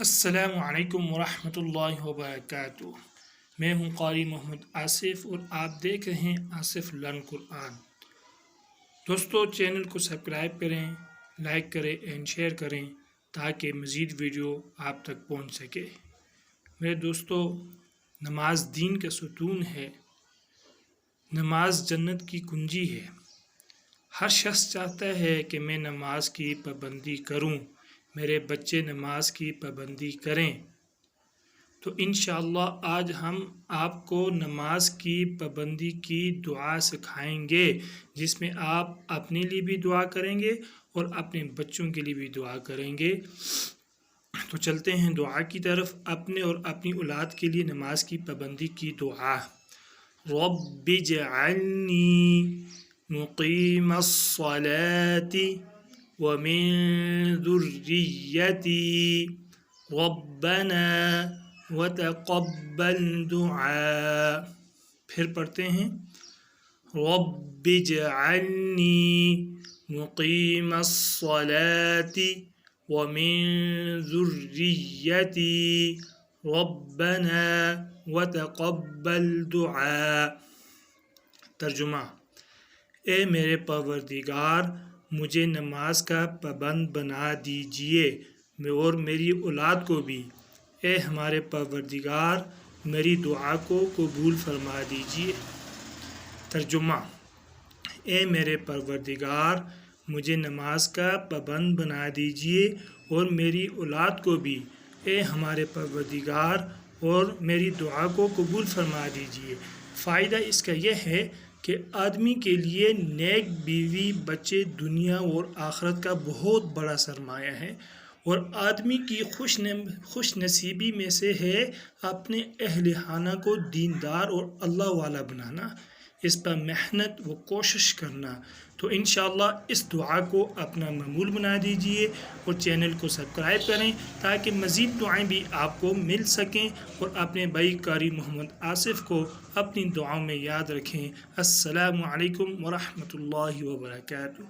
السلام علیکم ورحمۃ اللہ وبرکاتہ۔ میں ہوں قاری محمد آصف اور آپ دیکھ رہے ہیں آصف لرن قرآن۔ دوستو چینل کو سبسکرائب کریں، لائک کریں اینڈ شیئر کریں تاکہ مزید ویڈیو آپ تک پہنچ سکے۔ میرے دوستو، نماز دین کا ستون ہے، نماز جنت کی کنجی ہے۔ ہر شخص چاہتا ہے کہ میں نماز کی پابندی کروں، میرے بچے نماز کی پابندی کریں۔ تو انشاءاللہ آج ہم آپ کو نماز کی پابندی کی دعا سکھائیں گے، جس میں آپ اپنے لیے بھی دعا کریں گے اور اپنے بچوں کے لیے بھی دعا کریں گے۔ تو چلتے ہیں دعا کی طرف۔ اپنے اور اپنی اولاد کے لیے نماز کی پابندی کی دعا۔ رب اجعلنی مقیم الصلاة ومن ذریتی ربنا وتقبل دعاء۔ پھر پڑھتے ہیں رب اجعلنی مقیم الصلاة ومن ذریتی ربنا وتقبل دعاء۔ ترجمہ: اے میرے پروردگار، مجھے نماز کا پابند بنا دیجیے اور میری اولاد کو بھی۔ اے ہمارے پروردگار، میری دعا کو قبول فرما دیجیے۔ ترجمہ: اے میرے پروردگار، مجھے نماز کا پابند بنا دیجیے اور میری اولاد کو بھی۔ اے ہمارے پروردگار اور میری دعا کو قبول فرما دیجیے۔ فائدہ اس کا یہ ہے کہ آدمی کے لیے نیک بیوی بچے دنیا اور آخرت کا بہت بڑا سرمایہ ہے، اور آدمی کی خوش نصیبی میں سے ہے اپنے اہل خانہ کو دیندار اور اللہ والا بنانا، اس پر محنت و کوشش کرنا۔ تو انشاءاللہ اس دعا کو اپنا معمول بنا دیجئے اور چینل کو سبسکرائب کریں تاکہ مزید دعائیں بھی آپ کو مل سکیں، اور اپنے بھائی قاری محمد آصف کو اپنی دعاؤں میں یاد رکھیں۔ السلام علیکم ورحمۃ اللہ وبرکاتہ۔